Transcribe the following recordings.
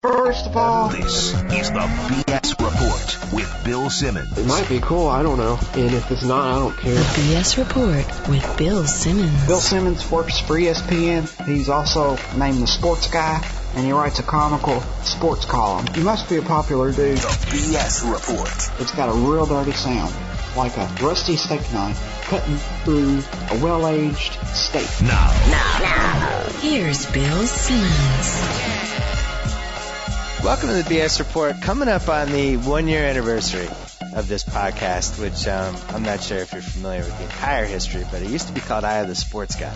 First of all, this is the B.S. Report with Bill Simmons. It might be cool, I don't know. And if it's not, I don't care. The B.S. Report with Bill Simmons. Bill Simmons works for ESPN. He's also named the sports guy, and he writes a comical sports column. He must be a popular dude. The B.S. Report. It's got a real dirty sound, like a rusty steak knife cutting through a well-aged steak. Now. Here's Bill Simmons. Welcome to the B.S. Report. Coming up on the one-year anniversary of this podcast, which I'm not sure if you're familiar with the entire history, but it used to be called Eye of the Sports Guy.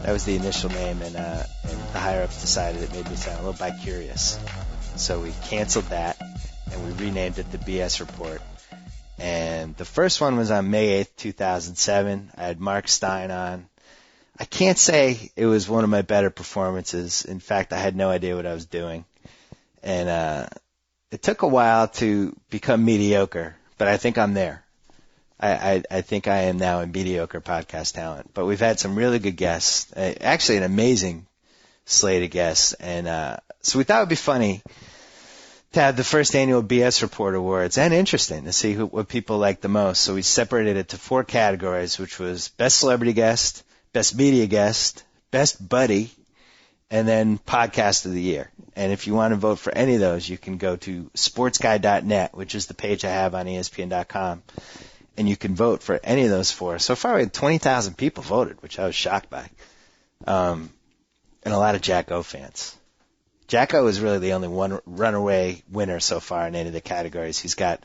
That was the initial name, and the higher-ups decided it made me sound a little bi-curious. So we canceled that, and we renamed it the B.S. Report. And the first one was on May 8th, 2007. I had Mark Stein on. I can't say it was one of my better performances. In fact, I had no idea what I was doing. And it took a while to become mediocre, but I think I'm there. I think I am now a mediocre podcast talent. But we've had some really good guests, actually an amazing slate of guests. And so we thought it would be funny to have the first annual BS Report Awards, and interesting to see what people like the most. So we separated it to 4 categories, which was Best Celebrity Guest, Best Media Guest, Best Buddy, and then Podcast of the Year. And if you want to vote for any of those, you can go to sportsguy.net, which is the page I have on ESPN.com, and you can vote for any of those 4. So far, we had 20,000 people voted, which I was shocked by, and a lot of JackO fans. JackO is really the only one runaway winner so far in any of the categories. He's got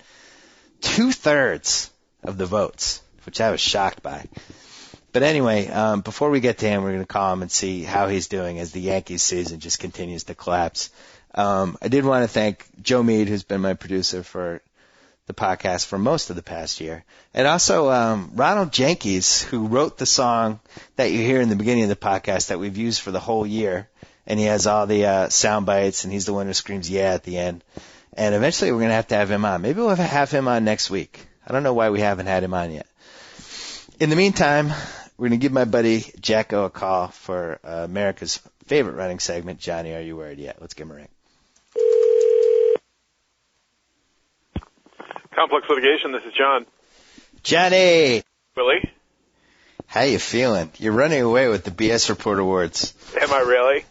2/3 of the votes, which I was shocked by. But anyway, before we get to him, we're going to call him and see how he's doing as the Yankees season just continues to collapse. I did want to thank Joe Mead, who's been my producer for the podcast for most of the past year, and also Ronald Jenkins, who wrote the song that you hear in the beginning of the podcast that we've used for the whole year, and he has all the sound bites, and he's the one who screams "yeah" at the end. And eventually we're going to have him on. Maybe we'll have him on next week. I don't know why we haven't had him on yet. In the meantime, we're going to give my buddy JackO a call for America's favorite running segment, Johnny, Are You Worried Yet? Let's give him a ring. Complex Litigation, this is John. Johnny! Willie? How you feeling? You're running away with the BS Report Awards. Am I really?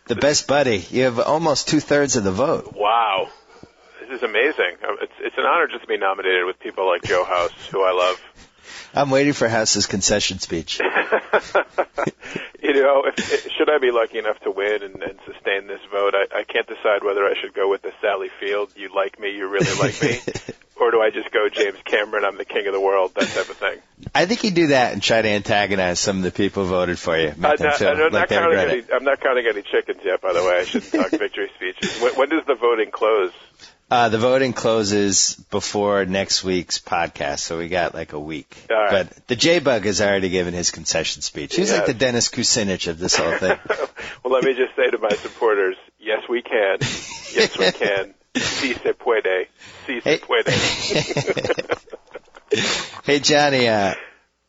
The best buddy. You have almost 2/3 of the vote. Wow. This is amazing. It's an honor just to be nominated with people like Joe House, who I love. I'm waiting for House's concession speech. Should I be lucky enough to win and sustain this vote, I can't decide whether I should go with the Sally Field, you like me, you really like me, or do I just go James Cameron, I'm the king of the world, that type of thing. I think you do that and try to antagonize some of the people who voted for you. I'm not counting any chickens yet, by the way. I shouldn't talk victory speeches. When does the voting close? The voting closes before next week's podcast, so we got like a week. All right. But the J-Bug has already given his concession speech. He's like the Dennis Kucinich of this whole thing. Well, let me just say to my supporters, yes, we can. Yes, we can. Si se puede. Si se puede. Hey, Johnny,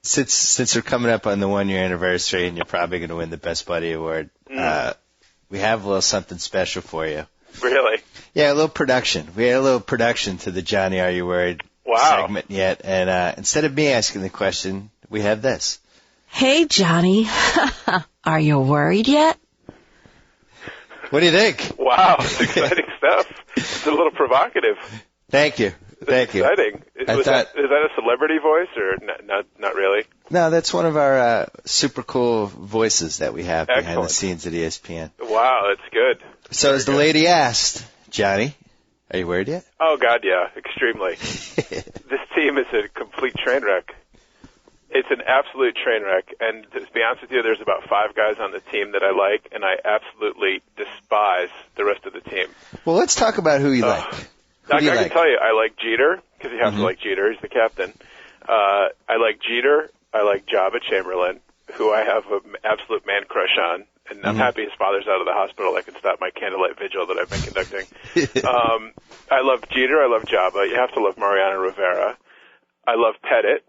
since we're coming up on the one-year anniversary and you're probably going to win the Best Buddy Award, we have a little something special for you. Really? Yeah, a little production. We had a little production to the Johnny, Are You Worried segment yet. And instead of me asking the question, we have this. Hey, Johnny, are you worried yet? What do you think? Wow, it's exciting stuff. It's a little provocative. Thank you. It's exciting. Is that a celebrity voice or not really? No, that's one of our super cool voices that we have behind the scenes at ESPN. Wow, that's good. So as the lady asked, Johnny, are you worried yet? Oh, God, yeah, extremely. This team is a complete train wreck. It's an absolute train wreck. And to be honest with you, there's about 5 guys on the team that I like, and I absolutely despise the rest of the team. Well, let's talk about who you like. I can tell you, I like Jeter, because you have to like Jeter. He's the captain. I like Jeter. I like Jabba Chamberlain, who I have an absolute man crush on. And I'm happy his father's out of the hospital. I can stop my candlelight vigil that I've been conducting. I love Jeter. I love Jabba. You have to love Mariano Rivera. I love Pettit.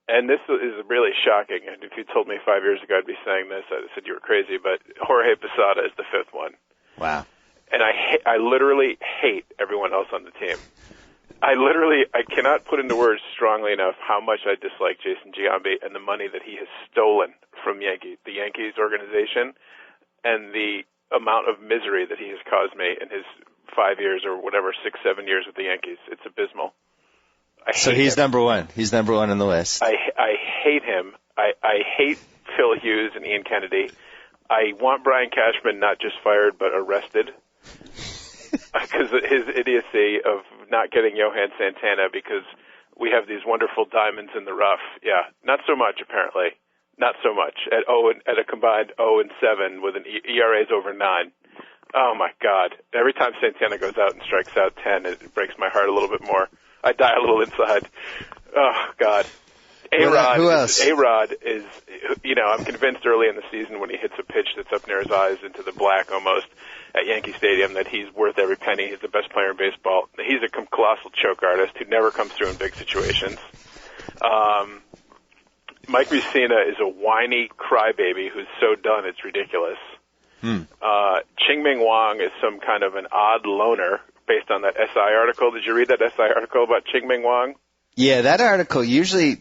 And this is really shocking. And if you told me 5 years ago I'd be saying this, I'd have said you were crazy. But Jorge Posada is the 5th one. Wow. and I literally hate everyone else on the team. I cannot put into words strongly enough how much I dislike Jason Giambi and the money that he has stolen from the Yankees organization, and the amount of misery that he has caused me in his 5 years or whatever, 6-7 years with the Yankees. It's abysmal. So he's number one. He's number one on the list. I hate him. I hate Phil Hughes and Ian Kennedy. I want Brian Cashman not just fired but arrested because his idiocy of not getting Johan Santana because we have these wonderful diamonds in the rough. Yeah, not so much apparently. Not so much at a combined 0-7 with an ERA's over 9. Oh my God! Every time Santana goes out and strikes out 10, it breaks my heart a little bit more. I die a little inside. Oh God! A-Rod. Who else? A-Rod is, I'm convinced early in the season when he hits a pitch that's up near his eyes into the black almost at Yankee Stadium that he's worth every penny. He's the best player in baseball. He's a colossal choke artist who never comes through in big situations. Mike Mussina is a whiny crybaby who's so done it's ridiculous. Ching-Ming Wang is some kind of an odd loner based on that SI article. Did you read that SI article about Ching-Ming Wang? Yeah, that article usually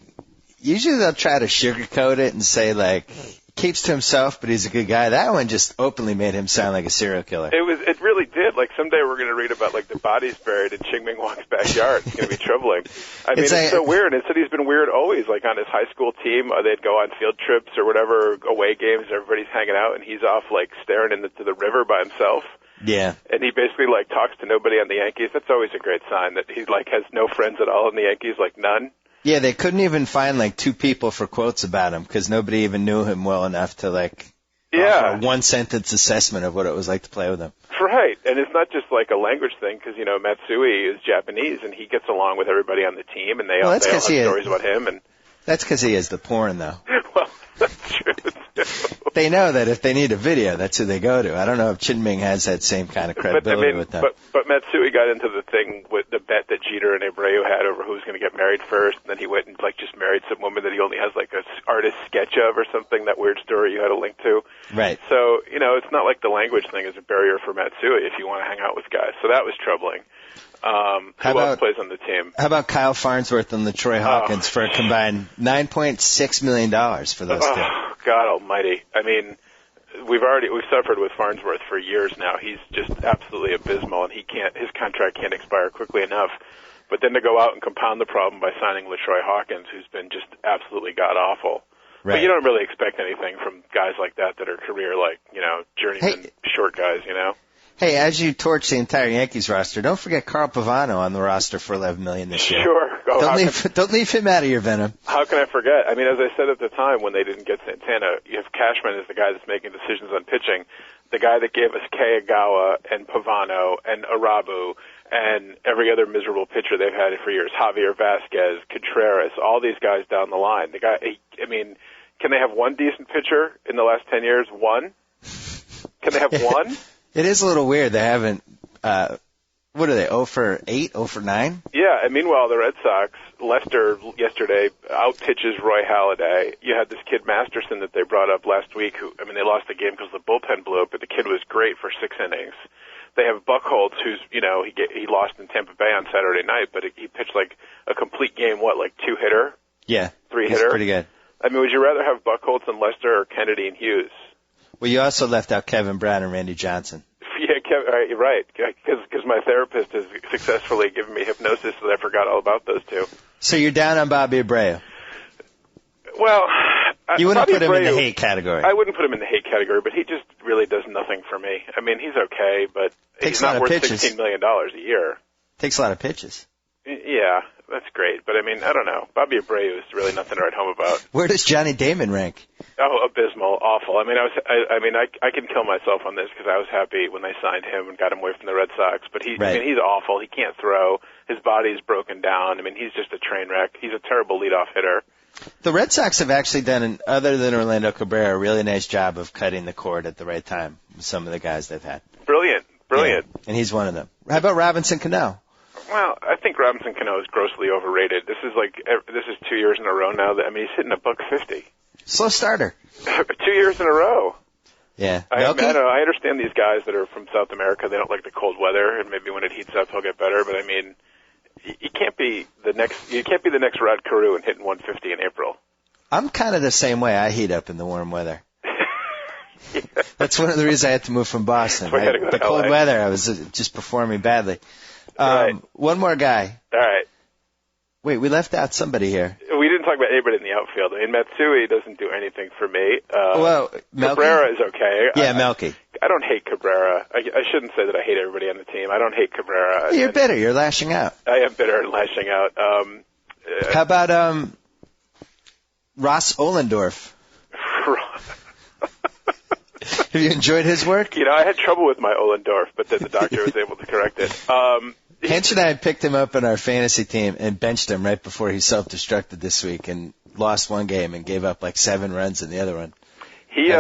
they'll try to sugarcoat it and say, like, keeps to himself, but he's a good guy. That one just openly made him sound like a serial killer. It really did. Like, someday we're going to read about, like, the bodies buried in Ching-Ming Wang's backyard. It's going to be troubling. I mean, it's so weird. It said he's been weird always. Like, on his high school team, they'd go on field trips or whatever, away games, everybody's hanging out, and he's off, like, staring into the river by himself. Yeah. And he basically, like, talks to nobody on the Yankees. That's always a great sign that he, like, has no friends at all in the Yankees, like, none. Yeah, they couldn't even find, like, 2 people for quotes about him because nobody even knew him well enough to, like, offer a one-sentence assessment of what it was like to play with him. Right, and it's not just like a language thing because, Matsui is Japanese and he gets along with everybody on the team and they all have stories about him. And that's because he has the porn, though. Well, that's true, too. They know that if they need a video, that's who they go to. I don't know if Ching-Ming has that same kind of credibility with them. But Matsui got into the thing with the bet that Jeter and Abreu had over who was going to get married first, and then he went and like just married some woman that he only has like an artist sketch of or something, that weird story you had a link to. Right. So, it's not like the language thing is a barrier for Matsui if you want to hang out with guys. So that was troubling. Who else plays on the team? How about Kyle Farnsworth and LaTroy Hawkins for a combined $9.6 million for those two? God almighty. I mean, we've suffered with Farnsworth for years now. He's just absolutely abysmal, and his contract can't expire quickly enough. But then to go out and compound the problem by signing LaTroy Hawkins, who's been just absolutely god-awful. Right. But you don't really expect anything from guys like that are career, journeyman short guys, Hey, as you torch the entire Yankees roster, don't forget Carl Pavano on the roster for $11 million this year. Sure. Don't leave him out of your venom. How can I forget? I mean, as I said at the time when they didn't get Santana, you have Cashman as the guy that's making decisions on pitching, the guy that gave us Keiagawa and Pavano and Arabu and every other miserable pitcher they've had for years, Javier Vasquez, Contreras, all these guys down the line. The guy, I mean, can they have one decent pitcher in the last 10 years? One? Can they have one? It is a little weird. They haven't, what are they, 0 for 8, 0 for 9? Yeah, and meanwhile, the Red Sox, Lester yesterday out-pitches Roy Halladay. You had this kid Masterson that they brought up last week they lost the game because the bullpen blew up, but the kid was great for 6 innings. They have Buchholz, who's, he lost in Tampa Bay on Saturday night, but he pitched like a complete game, like 2-hitter? Yeah. 3-hitter? He's pretty good. I mean, would you rather have Buchholz and Lester or Kennedy and Hughes? Well, you also left out Kevin Brown and Randy Johnson. Yeah, you're right, because my therapist has successfully given me hypnosis that I forgot all about those two. So you're down on Bobby Abreu? Well, you wouldn't Bobby put him Abreu, in the hate category. I wouldn't put him in the hate category, but he just really does nothing for me. I mean, he's okay, but he's not worth $16 million a year. Takes a lot of pitches. Yeah, that's great, but I mean, I don't know. Bobby Abreu is really nothing to write home about. Where does Johnny Damon rank? Oh, abysmal, awful. I mean, I can kill myself on this because I was happy when they signed him and got him away from the Red Sox. But he's awful. He can't throw. His body's broken down. I mean, he's just a train wreck. He's a terrible leadoff hitter. The Red Sox have actually done, other than Orlando Cabrera, a really nice job of cutting the cord at the right time with some of the guys they've had. Brilliant. Yeah, and he's one of them. How about Robinson Cano? Well, I think Robinson Cano is grossly overrated. This is 2 years in a row now. He's hitting $150. Slow starter. 2 years in a row. Yeah. I Milky? don't know. I understand these guys that are from South America. They don't like the cold weather, and maybe when it heats up, he'll get better. But I mean, you can't be the next. You can't be the next Rod Carew and hitting 150 in April. I'm kind of the same way. I heat up in the warm weather. Yeah. That's one of the reasons I had to move from Boston. So I had to go The to cold LA. weather, I was just performing badly. Right. One more guy. All right. Wait, we left out somebody here. We didn't talk about anybody in the outfield. I mean, Matsui doesn't do anything for me. Well, Melky? Cabrera is okay. Yeah, Melky. I don't hate Cabrera. I shouldn't say that I hate everybody on the team. I don't hate Cabrera. You're bitter. You're lashing out. I am bitter and lashing out. How about Ross Ohlendorf? Have you enjoyed his work? You know, I had trouble with my Ohlendorf, but then the doctor was able to correct it. Hench and I picked him up in our fantasy team and benched him right before he self-destructed this week and lost one game and gave up like 7 runs in the other one. He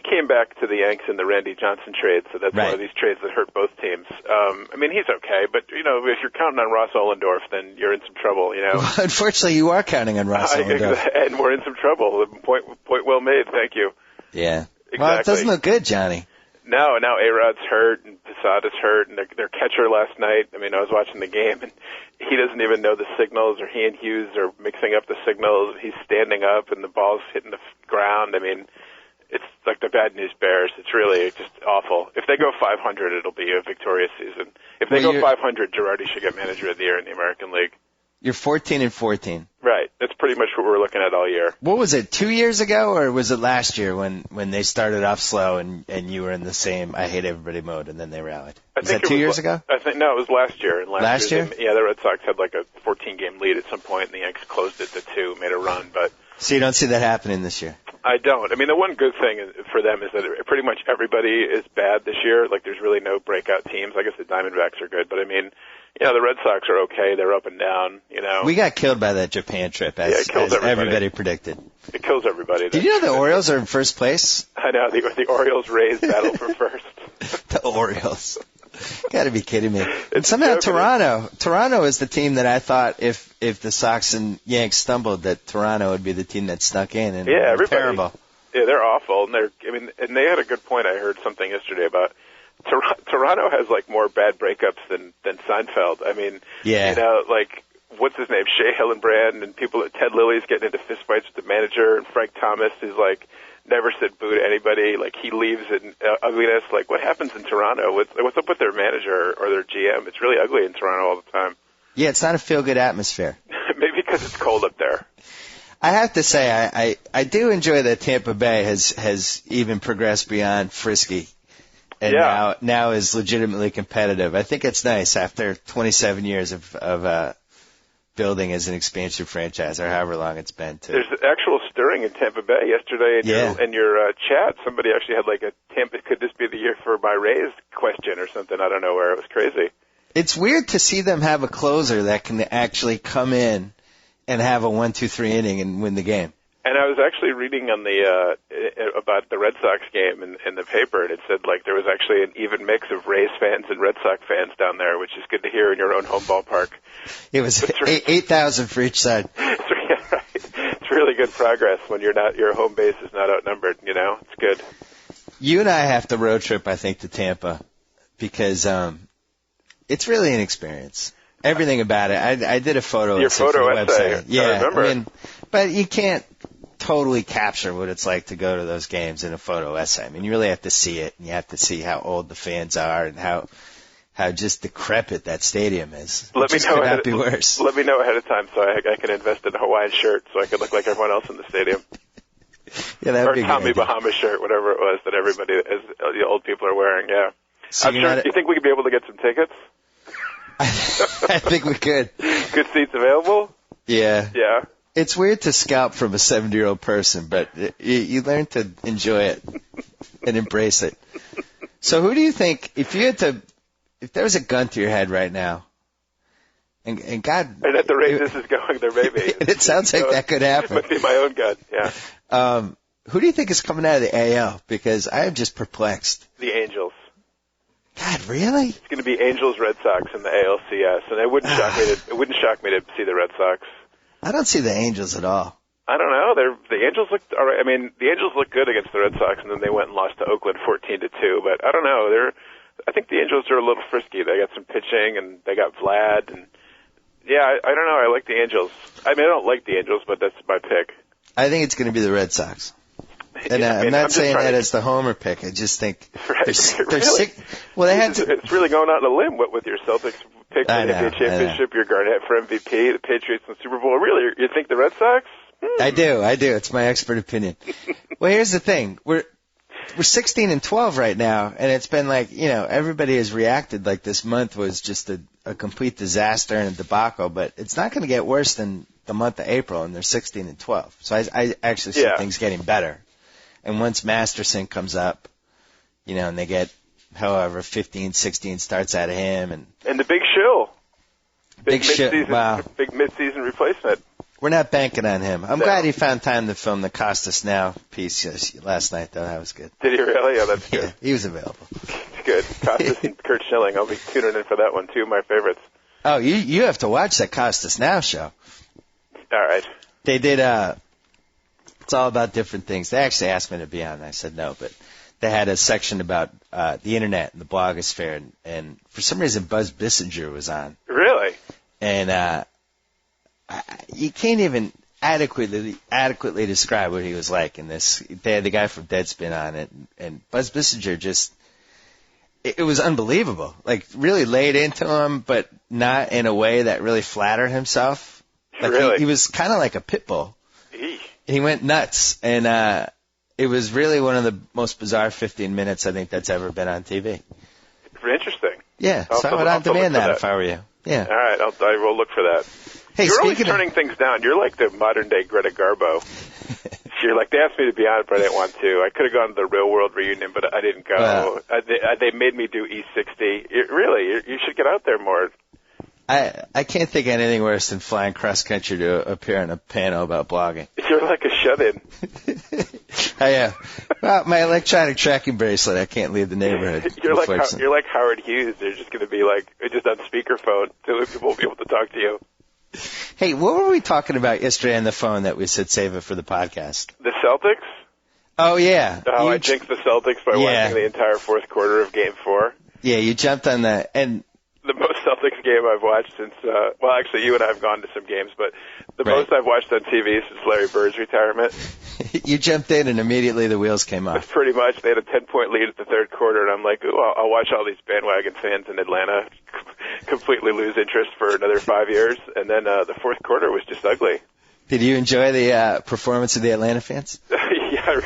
came back to the Yanks in the Randy Johnson trade, so that's Right. one of these trades that hurt both teams. I mean, he's okay, but, you know, if you're counting on Ross Ohlendorf, then you're in some trouble, you know. Well, unfortunately, you are counting on Ross Ohlendorf. And we're in some trouble. Point well made. Thank you. Yeah. Exactly. Well, it doesn't look good, Johnny. No, now A-Rod's hurt and Posada's hurt, and their catcher last night, I mean, I was watching the game, and he doesn't even know the signals, or he and Hughes are mixing up the signals. He's standing up, and the ball's hitting the ground. I mean, it's like the bad news bears. It's really just awful. If they go 500, it'll be a victorious season. If they go 500, Girardi should get Manager of the Year in the American League. You're 14-14. Right. That's pretty much what we're looking at all year. What was it, 2 years ago, or was it last year when they started off slow and you were in the same I hate everybody mode and then they rallied? Was that 2 years ago? I think no, it was last year. And last year? Yeah, the Red Sox had like a 14-game lead at some point, and the Yankees closed it to 2, made a run. But so you don't see that happening this year? I don't. I mean, the one good thing for them is that pretty much everybody is bad this year. Like, there's really no breakout teams. I guess the Diamondbacks are good, but I mean, you know, the Red Sox are okay. They're up and down, you know. We got killed by that Japan trip, as everybody predicted. It kills everybody. Did you know the Orioles are in first place? I know. The Orioles raised battle for first. The Orioles. Got to be kidding me. And somehow Toronto is the team that I thought if the Sox and Yanks stumbled, that Toronto would be the team that snuck in. And yeah, everybody. Terrible. Yeah, they're awful. And they had a good point. I heard something yesterday about Toronto has like more bad breakups than Seinfeld. I mean, yeah. You know, like, what's his name? Shea Hillenbrand and people at Ted Lilly's getting into fistfights with the manager, and Frank Thomas is like never said boo to anybody. Like, he leaves in ugliness. Like, what happens in Toronto? What's up with their manager or their GM? It's really ugly in Toronto all the time. Yeah, it's not a feel-good atmosphere. Maybe because it's cold up there. I have to say, I do enjoy that Tampa Bay has even progressed beyond frisky. And now is legitimately competitive. I think it's nice after 27 years of building as an expansion franchise, or however long it's been. There's actual stirring in Tampa Bay yesterday. In your chat, somebody actually had like a Tampa. Could this be the year for my Rays question or something? I don't know where. It was crazy. It's weird to see them have a closer that can actually come in and have a 1-2-3 inning and win the game. And I was actually reading on the about the Red Sox game in the paper, and it said like there was actually an even mix of Rays fans and Red Sox fans down there, which is good to hear in your own home ballpark. It was 8,000 for each side. It's really good progress when your home base is not outnumbered. You know, it's good. You and I have to road trip, I think, to Tampa because it's really an experience. Everything about it. I did a photo. Your photo essay. Website. Yeah, I remember. I mean, but you can't totally capture what it's like to go to those games in a photo essay. I mean, you really have to see it, and you have to see how old the fans are and how just decrepit that stadium is. Let me know. Could not be worse. Let me know ahead of time so I can invest in a Hawaiian shirt so I can look like everyone else in the stadium. Yeah, that would be or Tommy Bahama shirt, whatever it was that everybody, the old people are wearing. Yeah. So do you think we could be able to get some tickets? I think we could. Good seats available? Yeah. Yeah. It's weird to scalp from a 70-year-old person, but you learn to enjoy it and embrace it. So who do you think, if there was a gun to your head right now, and God... And at the rate this is going, there may be. It sounds like that could happen. It must be my own gun, yeah. Who do you think is coming out of the AL? Because I am just perplexed. The Angels. God, really? It's going to be Angels, Red Sox in the ALCS, and it wouldn't shock me to see the Red Sox. I don't see the Angels at all. I don't know. The Angels looked all right. I mean, the Angels looked good against the Red Sox, and then they went and lost to Oakland 14-2. But I don't know. I think the Angels are a little frisky. They got some pitching, and they got Vlad, and yeah, I don't know. I like the Angels. I mean, I don't like the Angels, but that's my pick. I think it's going to be the Red Sox. And Yeah, I mean, I'm not I'm just saying trying that to- as the homer pick. I just think Right, they're really? sick. Well, they had to. It's really going out on a limb with your Celtics pick for I the know, NBA championship, your Garnett for MVP, the Patriots in the Super Bowl. Really, you think the Red Sox? I do. It's my expert opinion. Well, here's the thing. We're 16-12 right now, and it's been like, everybody has reacted like this month was just a complete disaster and a debacle, but it's not going to get worse than the month of April, and they're 16-12. So I actually see things getting better. And once Masterson comes up, and they get however 15, 16 starts out of him, and the Big Shill. Big Shill, mid-season, wow. Big mid-season replacement. We're not banking on him. I'm No. glad he found time to film the Costas Now piece last night, though. That was good. Did he really? Yeah, that's good. Yeah, he was available. Good. Costas and Kurt Schilling. I'll be tuning in for that one, too. My favorites. Oh, you have to watch that Costas Now show. All right. They did, it's all about different things. They actually asked me to be on, and I said no, but they had a section about the internet and the blogosphere, and for some reason Buzz Bissinger was on. Really? And you can't even adequately describe what he was like in this. They had the guy from Deadspin on it, and Buzz Bissinger just, it was unbelievable. Like, really laid into him, but not in a way that really flattered himself. Like, Really? he was kind of like a pit bull. Eesh. He went nuts, and it was really one of the most bizarre 15 minutes I think that's ever been on TV. Interesting. Yeah, I'll so I have would to on demand look for that that. if I were you. Yeah. All right. I will look for that. Hey, You're always speaking turning things down. You're like the modern-day Greta Garbo. You're like, they asked me to be on it, but I didn't want to. I could have gone to the Real World reunion, but I didn't go. They made me do E60. Really, you should get out there more. I can't think of anything worse than flying cross country to appear on a panel about blogging. You're like a shut-in. I am. Well, my electronic tracking bracelet, I can't leave the neighborhood. You're like unfortunately. Howard Hughes. You're just going to be like just on speakerphone, so people won't be able to talk to you. Hey, what were we talking about yesterday on the phone that we said save it for the podcast? The Celtics? Oh, yeah. How I jinxed the Celtics by watching the entire fourth quarter of Game 4. Yeah, you jumped on that. And The most Celtics game I've watched since, well, actually, you and I have gone to some games, but the most I've watched on TV since Larry Bird's retirement. you jumped in and immediately the wheels came It's off. pretty much, they had a 10-point lead at the third quarter, and I'm like, ooh, I'll watch all these bandwagon fans in Atlanta completely lose interest for another 5 years, and then the fourth quarter was just ugly. Did you enjoy the performance of the Atlanta fans? Yeah,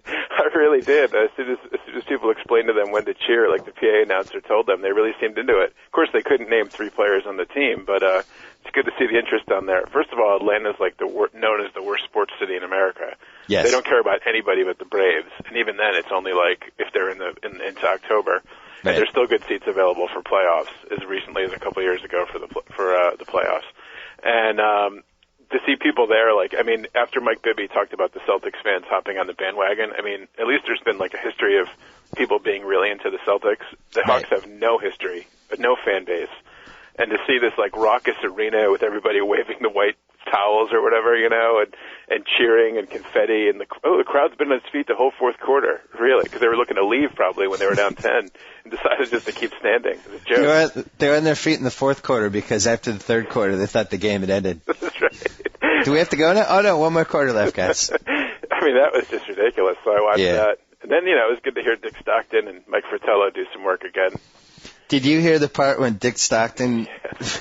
I really did. As soon as people explained to them when to cheer, like the PA announcer told them, they really seemed into it. Of course, they couldn't name 3 players on the team, but it's good to see the interest down there. First of all, Atlanta's like known as the worst sports city in America. Yes. They don't care about anybody but the Braves, and even then, it's only like if they're into October. Right. And there's still good seats available for playoffs as recently as a couple years ago for the playoffs. And to see people there, like, I mean, after Mike Bibby talked about the Celtics fans hopping on the bandwagon, I mean, at least there's been like a history of people being really into the Celtics. The Hawks have no history, but no fan base. And to see this like raucous arena with everybody waving the white towels or whatever, and cheering and confetti, and the crowd's been on its feet the whole fourth quarter, really, because they were looking to leave probably when they were down 10 and decided just to keep standing. It was a joke. They were on their feet in the fourth quarter because after the third quarter they thought the game had ended. That's right. Do we have to go now? Oh, no, one more quarter left, guys. I mean, that was just ridiculous. So I watched that. And then, it was good to hear Dick Stockton and Mike Fratello do some work again. Did you hear the part when Dick Stockton,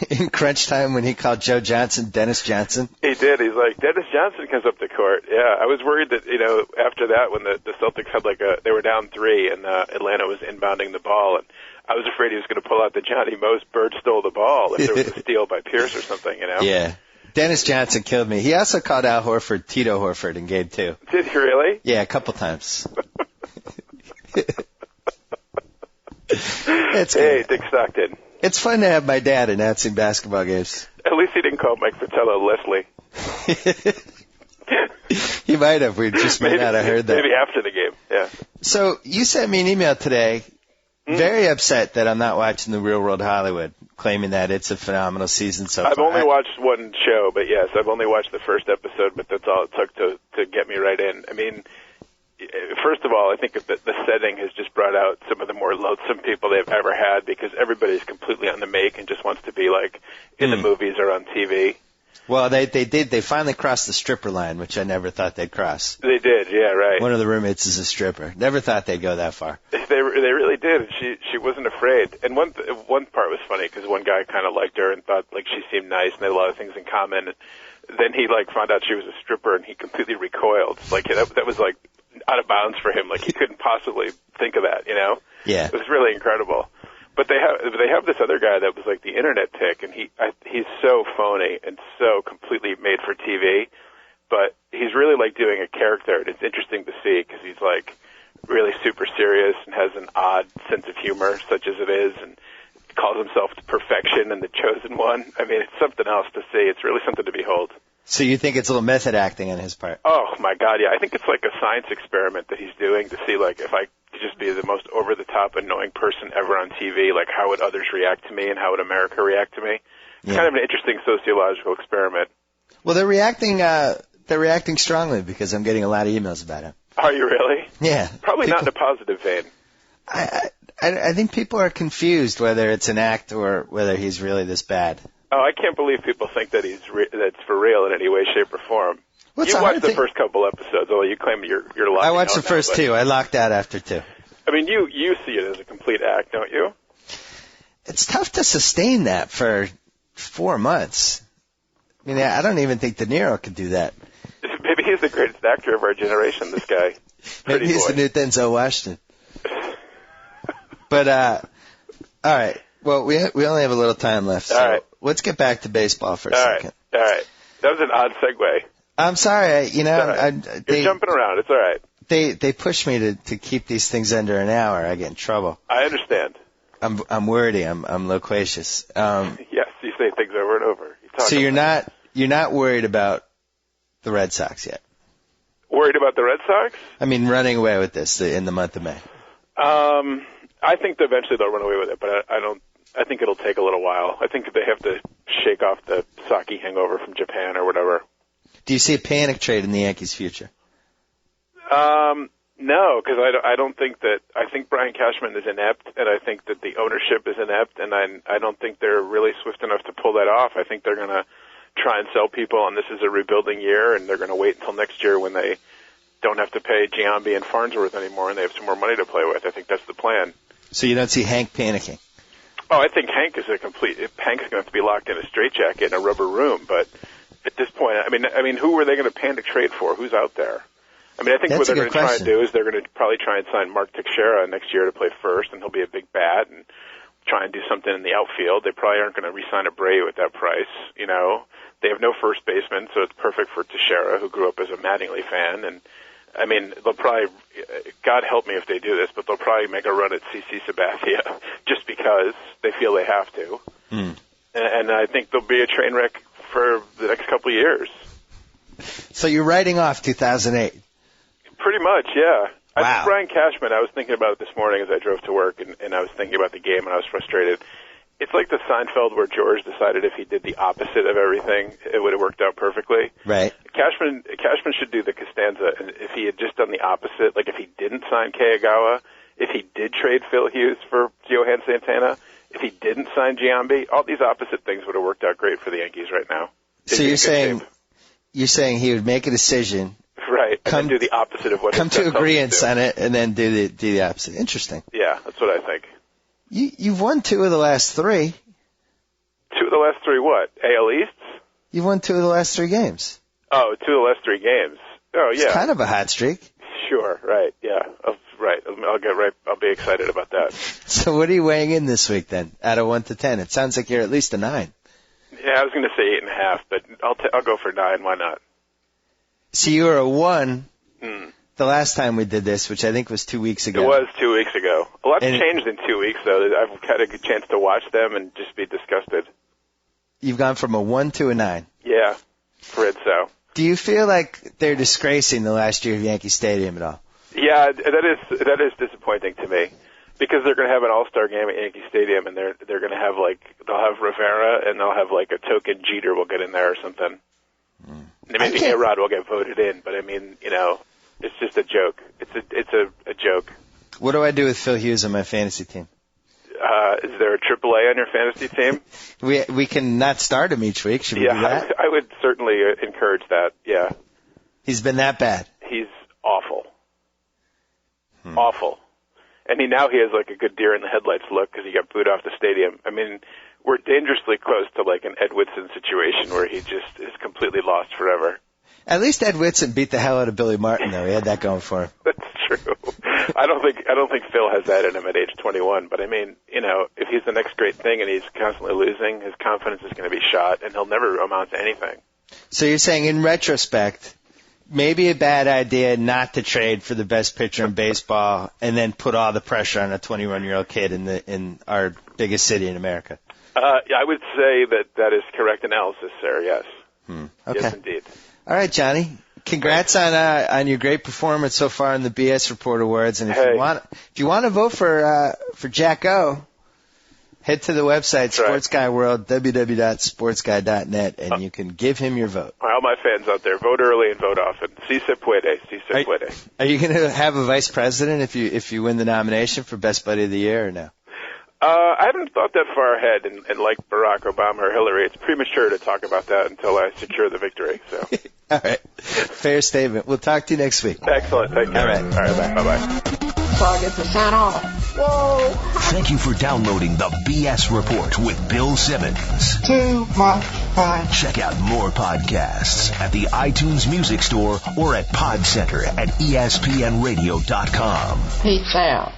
in crunch time, when he called Joe Johnson Dennis Johnson? He did. He's like, Dennis Johnson comes up to court. Yeah, I was worried that, after that, when the Celtics had they were down 3 and Atlanta was inbounding the ball, and I was afraid he was going to pull out the Johnny Most Bird stole the ball if there was a steal by Pierce or something, Yeah. Dennis Johnson killed me. He also called Al Horford Tito Horford in Game 2. Did he really? Yeah, a couple times. Hey, Dick Stockton. It's fun to have my dad announcing basketball games. At least he didn't call Mike Fratello Leslie. He might have. We just may not have heard that. Maybe after the game, yeah. So you sent me an email today Very upset that I'm not watching The Real World Hollywood, claiming that it's a phenomenal season so far. I've only watched one show, but yes, I've only watched the first episode, but that's all it took to get me right in. I mean, first of all, I think that the setting has just brought out some of the more loathsome people they've ever had because everybody's completely on the make and just wants to be like in the movies or on TV. Well, they did. They finally crossed the stripper line, which I never thought they'd cross. They did, yeah, right. One of the roommates is a stripper. Never thought they'd go that far. They really did. She wasn't afraid. And one part was funny because one guy kind of liked her and thought like she seemed nice and they had a lot of things in common. And then he like found out she was a stripper and he completely recoiled. Like that was like out of bounds for him. Like he couldn't possibly think of that, you know? Yeah. It was really incredible. But they have this other guy that was like the internet pick, and he's so phony and so completely made for TV. But he's really like doing a character, and it's interesting to see because he's like really super serious and has an odd sense of humor, such as it is, and calls himself perfection and the chosen one. I mean, it's something else to see. It's really something to behold. So you think it's a little method acting on his part? Oh my God, yeah. I think it's like a science experiment that he's doing to see like if I could just be the most over the top annoying person ever on TV, like how would others react to me and how would America react to me? It's kind of an interesting sociological experiment. Well, they're reacting strongly because I'm getting a lot of emails about him. Are you really? Yeah. Probably not in a positive vein. I think people are confused whether it's an act or whether he's really this bad. Oh, I can't believe people think that that's for real in any way, shape, or form. You watched the first couple episodes, although you claim you're locked out. I watched the first two. I locked out after two. I mean, you see it as a complete act, don't you? It's tough to sustain that for 4 months. I mean, I don't even think De Niro could do that. Maybe he's the greatest actor of our generation, this guy. Maybe he's the new Denzel Washington. But, all right. Well, we only have a little time left, so let's get back to baseball for a second. All right. That was an odd segue. I'm sorry. You're jumping around. It's all right. They push me to keep these things under an hour. I get in trouble. I understand. I'm wordy. I'm loquacious. Yes, you say things over and over. So you're not worried about the Red Sox yet? Worried about the Red Sox? I mean, running away with this in the month of May. I think that eventually they'll run away with it, but I think it'll take a little while. I think they have to shake off the sake hangover from Japan or whatever. Do you see a panic trade in the Yankees' future? No, because I don't think that. I think Brian Cashman is inept, and I think that the ownership is inept, and I don't think they're really swift enough to pull that off. I think they're going to try and sell people, and this is a rebuilding year, and they're going to wait until next year when they don't have to pay Giambi and Farnsworth anymore, and they have some more money to play with. I think that's the plan. So you don't see Hank panicking? Oh, I think Hank's going to have to be locked in a straitjacket in a rubber room, but at this point, I mean, who are they going to panic trade for? Who's out there? I mean, I think what they're going to try and do is they're going to probably try and sign Mark Teixeira next year to play first, and he'll be a big bat, and try and do something in the outfield. They probably aren't going to re-sign Abreu at that price, you know. They have no first baseman, so it's perfect for Teixeira, who grew up as a Mattingly fan, and I mean, they'll probably, God help me if they do this, but they'll probably make a run at CC Sabathia just because they feel they have to. And I think there'll be a train wreck for the next couple of years. So you're writing off 2008? Pretty much, yeah. Wow. I think Brian Cashman, I was thinking about it this morning as I drove to work, and I was thinking about the game, and I was frustrated. It's like the Seinfeld where George decided if he did the opposite of everything, it would have worked out perfectly. Right. Cashman should do the Costanza, and if he had just done the opposite, like if he didn't sign Keiagawa, if he did trade Phil Hughes for Johan Santana, if he didn't sign Giambi, all these opposite things would have worked out great for the Yankees right now. So you're saying he would make a decision, right, and then do the opposite of what come to agreement on it, and then do the opposite. Interesting. Yeah, that's what I think. You've won 2 of the last 3. 2 of the last 3 what? AL Easts? You've won 2 of the last 3 games. Oh, 2 of the last 3 games. Oh, yeah. It's kind of a hot streak. Sure, right, yeah. Right, I'll be excited about that. So what are you weighing in this week then, out of 1 to 10? It sounds like you're at least a 9. Yeah, I was going to say 8.5, but I'll go for 9. Why not? So you were a 1 the last time we did this, which I think was 2 weeks ago. It was 2 weeks ago. A lot's changed in 2 weeks, though. I've had a good chance to watch them and just be disgusted. You've gone from a 1 to a 9. Yeah, Fred, so. Do you feel like they're disgracing the last year of Yankee Stadium at all? Yeah, that is disappointing to me. Because they're going to have an all-star game at Yankee Stadium, and they're going to have they'll have Rivera, and they'll have a token Jeter will get in there or something. Maybe A-Rod will get voted in, but I mean, it's just a joke. It's a joke. What do I do with Phil Hughes on my fantasy team? Is there a AAA on your fantasy team? We can not start him each week. Should we do that? I would certainly encourage that. Yeah. He's been that bad. He's awful. Awful. And now he has a good deer in the headlights look because he got booed off the stadium. I mean, we're dangerously close to an Ed Whitson situation where he just is completely lost forever. At least Ed Whitson beat the hell out of Billy Martin, though. He had that going for him. That's true. I don't think Phil has that in him at age 21. But I mean, if he's the next great thing and he's constantly losing, his confidence is going to be shot, and he'll never amount to anything. So you're saying, in retrospect, maybe a bad idea not to trade for the best pitcher in baseball and then put all the pressure on a 21-year-old kid in our biggest city in America. I would say that is correct analysis, sir. Yes. Okay. Yes, indeed. All right, Johnny. Congrats on your great performance so far in the B.S. Report Awards. And if you want to vote for JackO, head to the website Sports Guy World, www.sportsguy.net, and you can give him your vote. All my fans out there, vote early and vote often. Si se puede. Si se puede. Are you going to have a vice president if you win the nomination for Best Buddy of the Year or no? I haven't thought that far ahead, and like Barack Obama or Hillary, it's premature to talk about that until I secure the victory. So, all right, fair statement. We'll talk to you next week. Excellent. Thank you. All right, bye. So I get to sign off. Whoa! Thank you for downloading the B.S. Report with Bill Simmons. Too much fun. Check out more podcasts at the iTunes Music Store or at Pod Center at ESPNradio.com. Peace out.